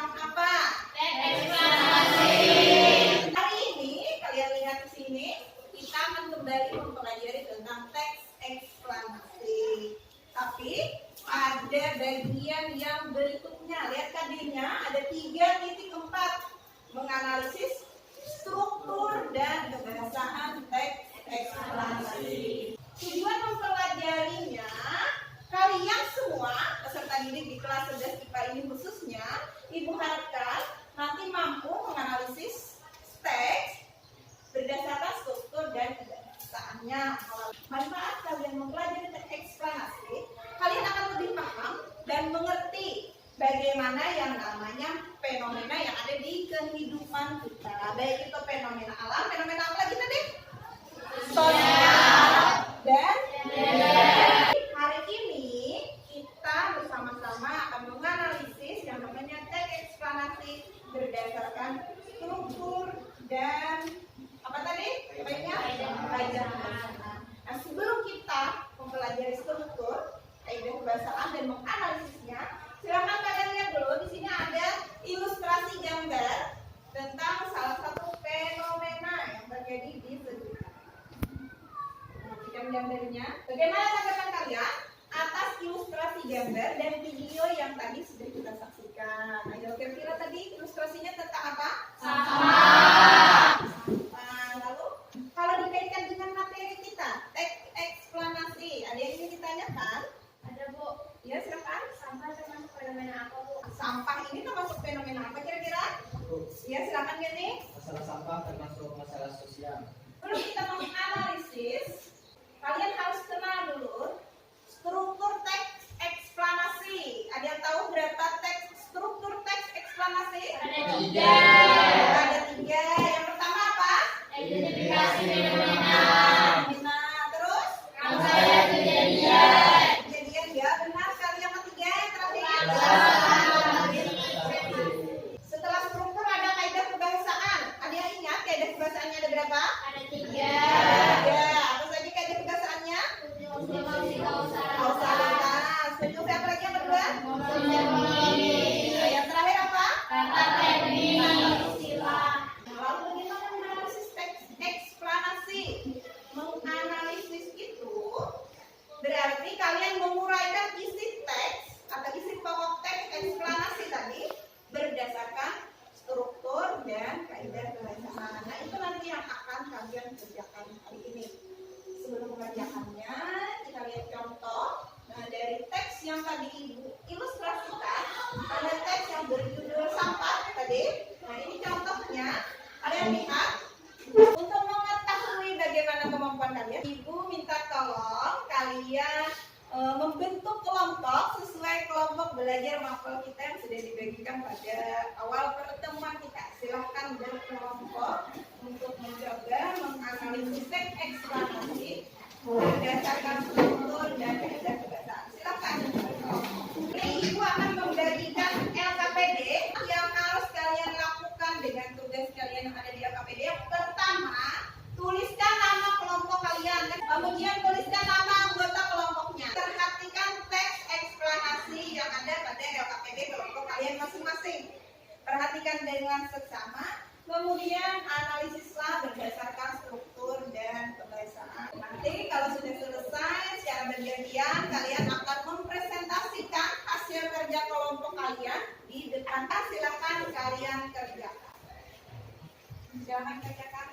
tentang apa? Eksplanasi. Hari ini kalian lihat di sini kita akan kembali mempelajari tentang teks eksplanasi. Tapi ada bagian yang berikutnya. Lihat tadinya ada 3.4 menganalisis struktur dan kebahasaan teks eksplanasi. Tujuan mempelajarinya, kalian semua peserta didik di kelas 11 IPA ini khususnya, Ibu harapkan nanti mampu menganalisis teks berdasarkan struktur dan kebahasaannya. Manfaat kalian mempelajari teks eksplanasi, kalian akan lebih paham dan mengerti bagaimana yang namanya fenomena yang ada di kehidupan kita. Baik itu fenomena alam, fenomena apa lagi tadi? Sosial dan hari ini kita bersama-sama akan menganalisis yang namanya teks eksplanasi berdasarkan struktur dan apa tadi? Kaidah kebahasaan. Nah, sebelum kita mempelajari struktur, kaidah kebahasaan dan menganalisisnya, silakan kalian lihat dulu di sini ada ilustrasi gambar tentang salah satu fenomena yang terjadi di sekitar. Perhatikan gambarnya. Bagaimana tanggapan kalian atas ilustrasi gambar dan video yang tadi sudah kita saksikan? Ayo kira-kira tadi ilustrasinya tentang apa? Sampah. Lalu kalau dikaitkan dengan materi kita, teks eksplanasi, ada yang ingin ditanyakan? Ada, Bu. Ya, silakan. Sampah termasuk fenomena apa, Bu? Sampah ini termasuk fenomena apa kira-kira? Ya, silakan Gani. Masalah sampah termasuk masalah sosial. Sebelum kita menganalisis, kalian harus kenal dulu struktur teks eksplanasi. Ada yang tahu berapa struktur teks eksplanasi? Ada 3. Ada 3. Yang pertama apa? Identifikasi fenomena. Terus? Rangkaian kejadian. Kejadian, ya benar sekali. Yang ketiga yang terakhir. Setelah struktur ada kaidah kebahasaan. Ada yang ingat kaidah kebahasaannya ada berapa? Ada 3. Ya, apa saja kaidah kebahasaannya? Kausalitas. Setuju siapa lagi yang kedua? Yang terakhir apa? Kata teknik istilah. Lalu bagaimana menganalisis teks eksplanasi? Menganalisis itu berarti kalian menguraikan isi teks atau isi pokok teks eksplanasi tadi berdasarkan struktur dan kaidah kebahasaan. Nah, itu nanti yang akan kalian kerjakan hari ini. Sebelum mengerjakannya, kita lihat contoh. Nah, dari teks yang tadi Ibu ilustrasikan, ada teks yang berjudul sampah tadi. Nah, ini contohnya. Ada yang lihat? Untuk mengetahui bagaimana kemampuan kalian, Ibu minta tolong kalian membentuk kelompok sesuai kelompok belajar mapel kita yang sudah dibagikan pada awal pertemuan kita. Silahkan berkelompok untuk mencoba menganalisis teks eksplanasi berdasarkan struktur dan kaidah kebahasaan. Silahkan berkelompok. Ini Ibu akan membagikan LKPD yang harus kalian lakukan dengan tugas kalian yang ada di LKPD. Yang pertama, tuliskan nama kelompok kalian. Kemudian tuliskan nama anggota kelompoknya. Perhatikan teks eksplanasi yang ada pada LKPD kelompok kalian masing-masing. Perhatikan dengan seksama. Kemudian analisislah berdasarkan struktur dan kebahasaan. Nanti kalau sudah selesai secara bergantian, kalian akan mempresentasikan hasil kerja kelompok kalian di depan. Silakan kalian kerjakan. Silakan kerjakan.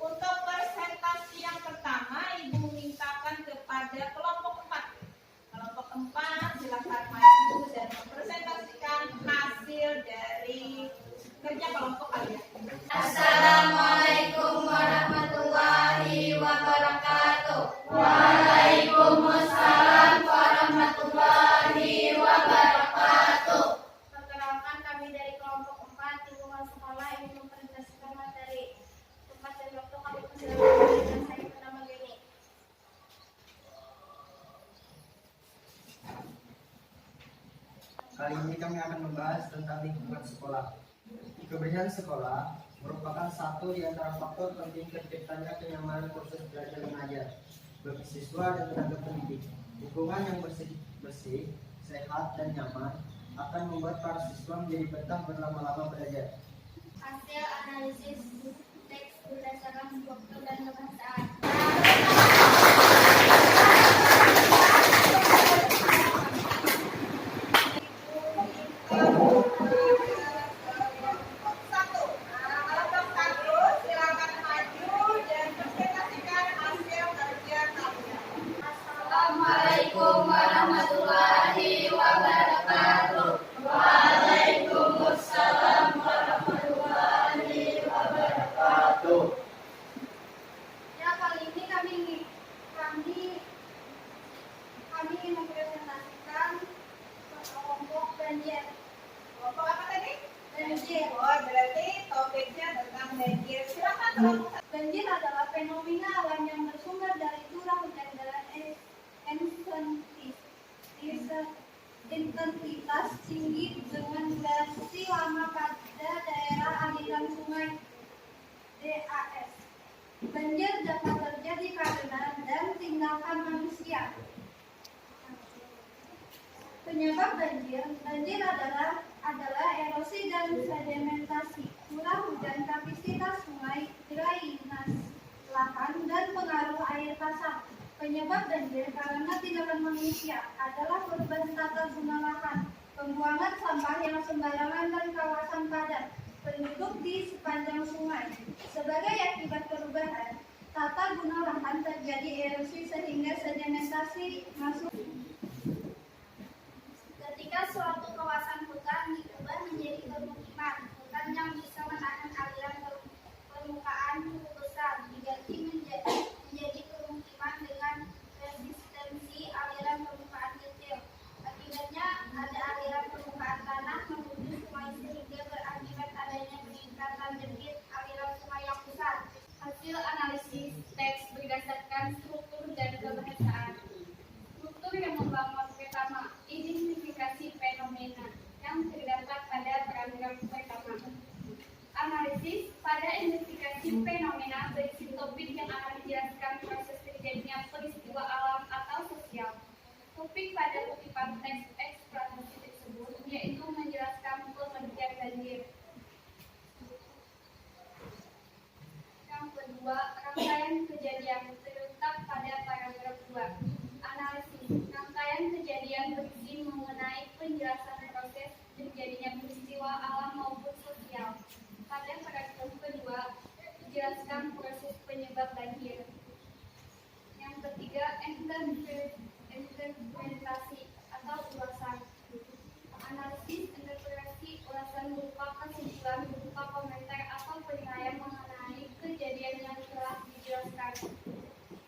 Untuk presentasi yang pertama, Ibu mintakan kepada kelompok 4 Kali ini kami akan membahas tentang lingkungan sekolah. Kebersihan sekolah merupakan satu di antara faktor penting terciptanya kenyamanan proses belajar mengajar bagi siswa dan tenaga pendidik. Lingkungan yang bersih, sehat, dan nyaman akan membuat para siswa menjadi betah berlama-lama belajar. Hasil analisis teks berdasarkan struktur dan kebahasaan. Satu. Kelompok satu, silakan maju dan presentasikan hasil kerja kalian. Assalamualaikum warahmatullahi wabarakatuh. Waalaikumsalam warahmatullahi wabarakatuh. Ya, kali ini kami ingin mempresentasikan kelompok banjir. Kelompok apa tadi? Banjir. Oh, berarti topiknya tentang banjir. Silakan kelompok satu. Banjir adalah fenomena alam yang bersumber dari curah hujan dengan intensitas tinggi dengan durasi lama pada daerah aliran sungai DAS. Banjir dapat terjadi karena dan tindakan manusia. Penyebab banjir adalah erosi dan sedimentasi, curah hujan, kapasitas sungai, drainase lahan, dan pengaruh air pasang. Penyebab banjir karena tindakan manusia adalah perubahan tata guna lahan, pembuangan sampah yang sembarangan dan kawasan padat penduduk di sepanjang sungai. Sebagai akibat perubahan tata guna lahan terjadi erosi sehingga sedimentasi masuk. Ketika suatu kawasan hutan diubah menjadi permukiman, hutan yang bisa menahan aliran permukaan cukup besar diganti menjadi permukiman dengan resistensi aliran permukaan kecil. Akibatnya ada aliran permukaan tanah menuju sungai sehingga berakibat adanya peningkatan debit aliran sungai yang besar. Hasil analisis teks berdasarkan struktur dan kebahasaan. Struktur yang membangun pertama, identifikasi fenomena yang terdapat pada paragraf pertama. Analisis pada identifikasi fenomena berisi topik yang akan menjelaskan proses terjadinya peristiwa alam atau sosial. Topik pada kutipan teks eksplanasi tersebut yaitu menjelaskan pengertian banjir. Yang kedua, rangkaian kejadian terletak pada paragraf 2. Analisis rangkaian kejadian berisi mengenai penjelasan proses terjadinya peristiwa alam maupun sosial. Pada paragraf kedua, dijelaskan proses penyebab banjir. Yang ketiga, interpretasi atau ulasan. Analisis interpretasi ulasan berupa kesimpulan, berupa komentar atau penilaian mengenai kejadian yang telah dijelaskan.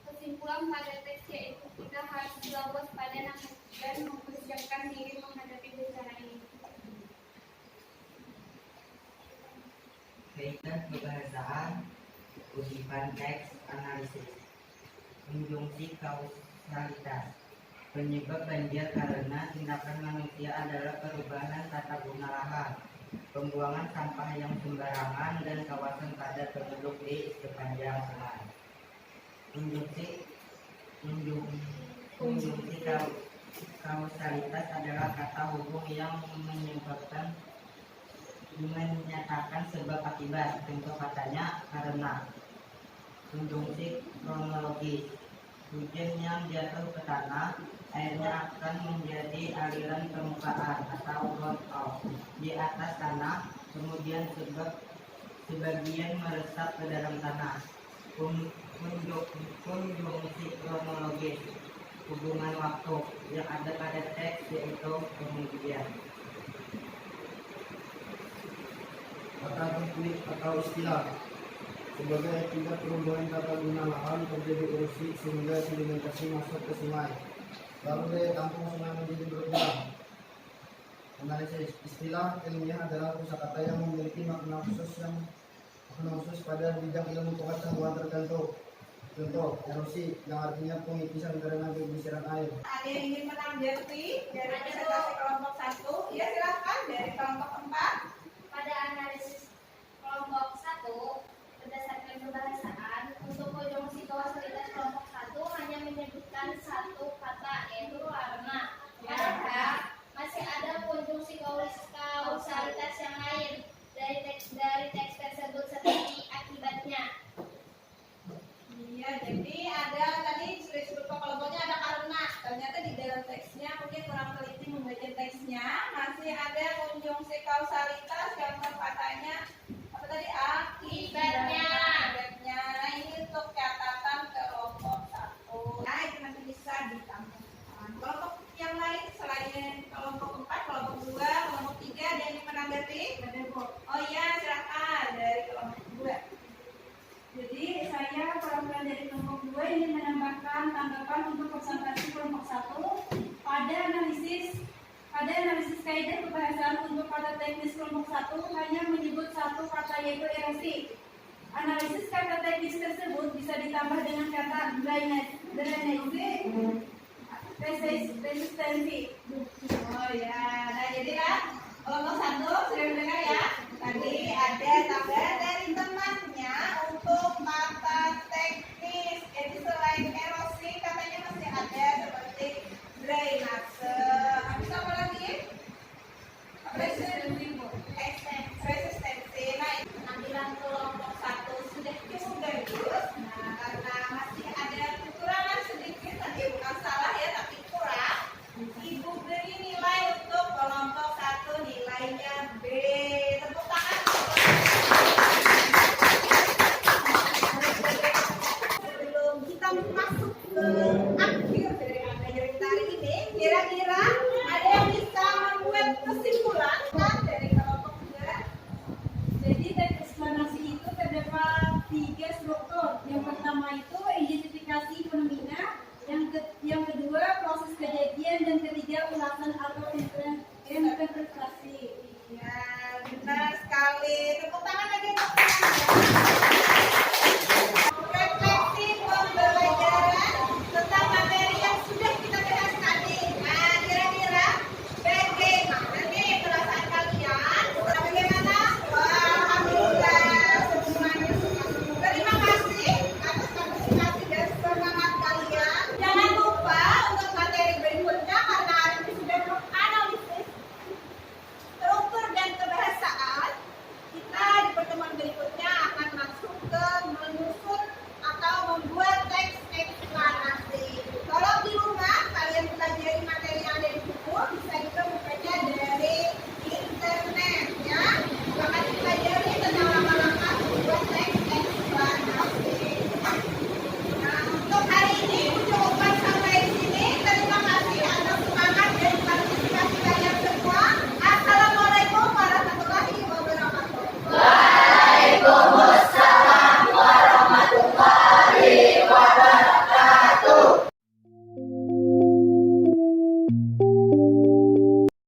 Kesimpulan pada teks yaitu kita harus selalu waspada dan mempersiapkan diri menghadapi bencana ini. Kaitan kebahasaan, kutipan teks analisis. Konjungsi kausalitas. Penyebab banjir karena tindakan manusia adalah perubahan tata guna lahan, pembuangan sampah yang sembarangan, dan kawasan padat penduduk di sepanjang sungai. Konjungsi kausalitas adalah kata hubung yang menyatakan sebab akibat. Contoh katanya karena. Konjungsi kronologis. Hujan yang jatuh ke tanah, airnya akan menjadi aliran permukaan atau runoff di atas tanah, kemudian sebagian meresap ke dalam tanah. Konjungsi kronologis, hubungan waktu yang ada pada teks yaitu kemudian. Kata teknik atau istilah. Sebagai akibat perubahan tata guna lahan terjadi erosi sehingga sedimentasi masuk ke sungai. Lalu daya tampung sungai menjadi berkurang. Analisis istilah ilmiah adalah kosakata yang memiliki makna khusus pada bidang ilmu pengetahuan tertentu. Contoh, erosi yang artinya pengipisan karena kegusiran air. Ada yang ingin menanggapi dari presentasi kelompok 1? Ya silahkan dari kelompok 4. Pada analisis kelompok 1, berdasarkan kebahasaan, untuk konjungsi kausalitas kelompok 1 hanya menyebutkan satu kata, yaitu karena. Padahal masih ada konjungsi kausalitas yang lain dari teks tersebut seperti akibatnya. Iya, jadi ada tadi sudah disebut kelompoknya ada karena. Ternyata di dalam teksnya mungkin kurang teliti membaca teksnya. Masih ada konjungsi kausalitas yang katanya apa tadi akibatnya. Nah ini untuk catatan kelompok 1. Nah itu nanti bisa ditambahkan. Kelompok yang lain selain kelompok 4, kelompok 2, kelompok 3 ada yang menanggapi? Oh iya silakan dari kelompok 2. Jadi saya perwakilan dari kelompok 2 ingin menambahkan tanggapan untuk presentasi kelompok 1 pada analisis kaidah kebahasaan untuk kata teknis kelompok 1 hanya menyebut satu kata yaitu erosi. Analisis kata teknis tersebut bisa ditambah dengan kata drainase, resistensi. Oh ya, nah jadilah kelompok 1 sudah mendengar ya. Tadi ada tambahan dari temannya untuk kata teknis. Jadi selain erosi katanya masih ada seperti drainase. Habis apa lagi? Resistensi. Nah, penampilan kelompok 1 sudah cukup bagus. Nah, karena masih ada kekurangan sedikit, tadi bukan salah ya, tapi kurang. Ibu beri nilai untuk kelompok 1 nilainya B. Tepuk tangan. Sebelum kita masuk ke akhir dari pembelajaran kita hari ini, kira-kira ada yang bisa membuat kesimpulan kan dari kelompok 2? Jadi teks eksplanasi itu terdapat 3 struktur. Yang pertama itu identifikasi fenomena, yang kedua proses kejadian, dan ketiga